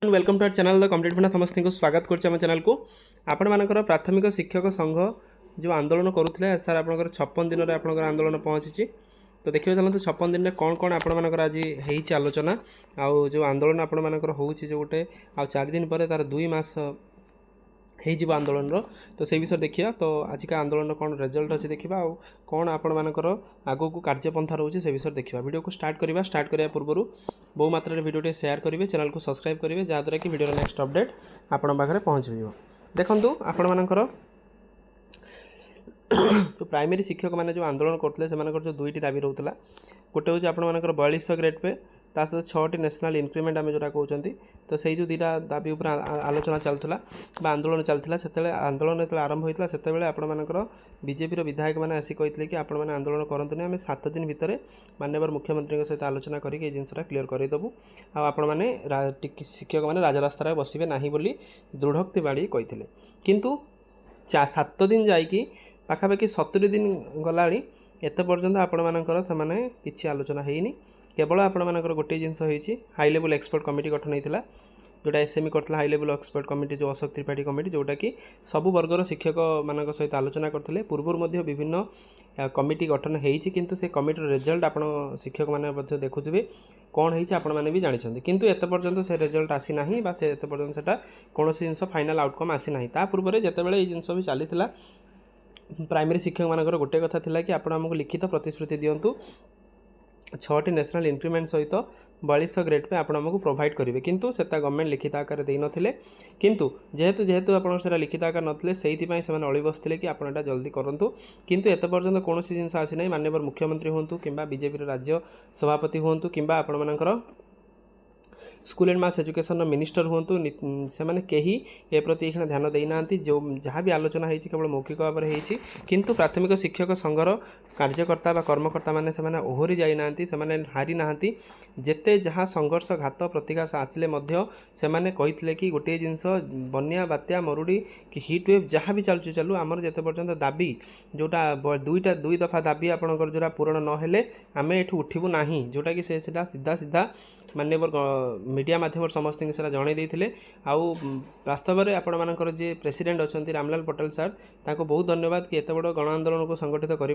Welcome to our channel the complete बना समस्त को स्वागत करम चैनल को आपण मानकर प्राथमिक शिक्षक संघ जो आंदोलन करुले सर आप 56 दिन में आप आंदोलन पहुँची। तो देखिए चलते 56 दिन में कौन कौन आपर आज होती आलोचना आउ जो आंदोलन आपण मानकर हो गोटे आ 4 दिन पर तार 2 मास हो आंदोलन तो से विषय देखिए। तो आज का आंदोलन कौन रिजल्ट अच्छे देखा आ कौन आपण मानकर आगो को कार्यपंथा रोचे से विषय देखा। वीडियो को स्टार्ट करने पूर्व बहु मात्रा वीडियो शेयर करेंगे, चैनल को सब्सक्राइब करेंगे जहाँद्वारा कि वीडियो नेक्स्ट अपडेट आपण पाखे पहुँच देखु आपण मानकर तो प्राइमरी शिक्षक मैंने जो आंदोलन करते जो 2टी दाबी रोला गोटे हूँ आप 4200 ग्रेड पे ता सहित 6टी नेशनल इंक्रीमेंट आम जोटा कहते तो से जो 2टा दाबी उपर आलोचना चलूला आंदोलन चलता से आंदोलन जो आरंभ होता से आपर बीजेपी विधायक मैंने आसी कहते कि आपण मैंने आंदोलन करतुनि आम 7 दिन भितर माननीय मुख्यमंत्री सहित आलोचना करके जिनसा क्लीयर करदेबू आपण मैंने शिक्षक मैंने राजरास्तार बसवे ना बोली दृढ़ोक्ति बाड़ी कहते किंतु 7 दिन जाकि पाखापाखि 70 दिन गला एत पर्यंत आपण मानकर से किसी आलोचना होनी केवल आपण मानकर गोटे जिनस होती हाई लेवल एक्सपर्ट कमिटी गठन होता जोटा एसएमई करता हाई लेवल एक्सपर्ट कमिटी जो अशोक त्रिपाठी कमिटी जोटा कि सबु वर्गर शिक्षक मान सहित आलोचना करते पूर्व विभिन्न कमिटी गठन होती किंतु से कमिटर रिजल्ट आप शिक्षक मैंने देखुए कौन होती आपण मैंने भी जानते किंतु एत पर्यंत से रिजल्ट आसी ना से एत पर्यंत से कौन जिन फाइनाल आउटकम आसी ना ता पूर्व जितेबाला ये जिनस भी चली प्राइमरी शिक्षक मानकर गोटे कथा थिला कि आपण हमको लिखित प्रतिश्रुति दिंतु 6टी नेशनल इंक्रीमेंट सहित 4200 ग्रेड पे आपण हमको प्रोवाइड करेंगे किंतु सेटा गवर्नमेंट लिखित आकार दे नथिले किंतु जेहेतु आपण सेटा लिखित आकार नथिले सेहिति पई से अळि बसथिले कि आपण एटा जल्दी करंतु किंतु एत पर्यंत कौन जिनस आसी ना माननीय मुख्यमंत्री होंतु किंबा बीजेपी राज्य सभापति होंतु किंबा आपण मानकर school and mass education minister हूँ से मैंने कहीं ए प्रति ध्यान देना जो जहाँ भी आलोचना होती केवल मौखिक भाव में होती किंतु प्राथमिक शिक्षक संघर कार्यकर्ता कर्मकर्ता मैंने से ओहरी जाना से हारी ना जिते जहाँ संघर्ष घात प्रतिघात आसिले से कहते कि गोटे जिनस बन्या बात्या मरुड़ी कि हिट वेव जहाँ भी चलु चलू आमर जिते पर्यंत दाबी जोटा 2 दफा दाबी आपंकर जोड़ा पूरण नहेले आम एठू उठबू ना जोटा कि सीधा सीधा माननीय मीडिया माध्यम समस्त जन देते आउ वास्तव में आपण मानकर जे प्रेसिडेंट अच्छा रामलाल पटेल सर ताको बहुत धन्यवाद कि एत बड़ गण आंदोलन को संगठित कर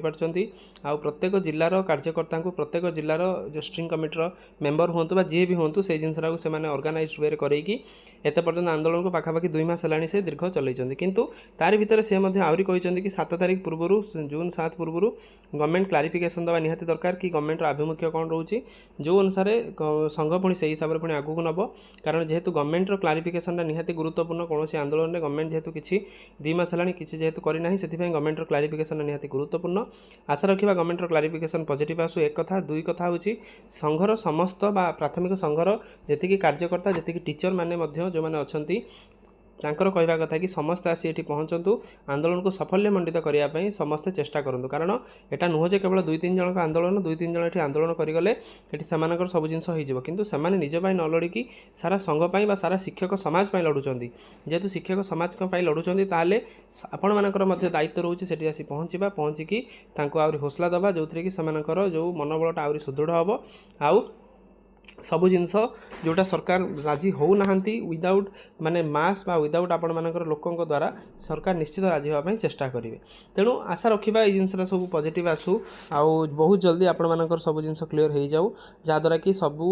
प्रत्येक जिलार कार्यकर्ता को प्रत्येक जिलार जो स्ट्रिंग कमिटर मेंबर हूँ जी भी हूँ से जिनसा से ऑर्गेनाइज वे करके एत पर्यंत आंदोलन को पाखापाखि 2 मास है से दीर्घ चलते किंतु तार भितर से आहरी कहते कि 7 तारीख पूर्व जून 7 पूर्व गवर्नमेंट क्लारिफिकेशन देवा निहाती दरकार कि गवर्नमेंट आभिमुख्य कौन रोचे जो अनुसार संघ पुणी से हिसाब से पुणी आगू नब कारण जेहेतु गवर्नमेंट क्लारिफिकेशन निहाती गुरुत्वपूर्ण कौन आंदोलन में गवर्नमेंट जेहेतु किसी 2 मास है किसी जेहेतु करना से गवर्नमेंट क्लारिफिकेशन निहाती गुरुत्वपूर्ण आशा रखा गवर्नमेंट क्लारिफिकेशन पॉजिटिव आसू एक कथा 2 कथा हूँ संघर समस्त प्राथमिक संघर जी कार्यकर्ता जी टीचर मैंने जो मैंने अच्छा तांकर कहवा कथा कि समस्ते आसी एठी पहुँचतु आंदोलन को सफल्य मंडित करने समस्ते चेष्टा करूँ कारण यहाँ नुह जे केवल 2-3 जन का आंदोलन 2-3 जन ये आंदोलन करगले ये सब जिन हो कि निजपाई न लड़िकी सारा संघपाई सारा शिक्षक समाज लड़ुंट जेहेतु शिक्षक समाज लड़ुंट ताले आपण मानकर दायित्व रोचे से आसी पहुँचा पहुँचिकी आहरी हौसला दबा जो थी कि जो मनोबलटा आहरी सुदृढ़ हम आउ सबु जिनस जोटा सरकार राजी हो नहांती विदाउट माने मास बा विदाउट आपण मानकर लोकों द्वारा सरकार निश्चित राजी होगा चेष्टा करेंगे तेणु आशा रखा ये जिनसा सब पॉजिटिव आसू आउ बहुत जल्दी आपण मानकर सब जिनस क्लीयर हो जाऊ जहाँद्वारा कि सबू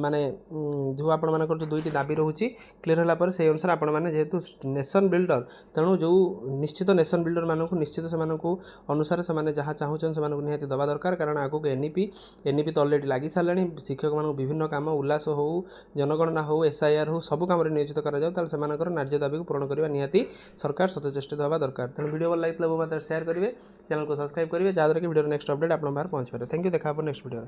माने जो आपण मानकर जो 2टी दाबी रोचे क्लीयर होगापर से अनुसार आपण मैंने जेहेतु नेशन बिल्डर तेणु जो निश्चित नेशन बिल्डर मानक निश्चित से अनुसार से जहाँ चाहूँ से निहाती दबा दरकार कारण आगक एनईपी तो अलरेडी लगी सारे शिक्षक मान विभिन्न काम उल्लास हो जनगणना हो SIR हो सब काम नियोजित कर न्याय दाबी को पूरण करने निहाती सरकार सचेष्टित होगा दरकार तेणु वीडियो भल लगे वो शेयर करेंगे चैनल को सब्सक्राइब करेंगे जहाँद्वारा कि वीडियो नेक्स्ट अपडेट आप बाहर पहुँच पाए। थैंक यू देखा नेक्स्ट वीडियो।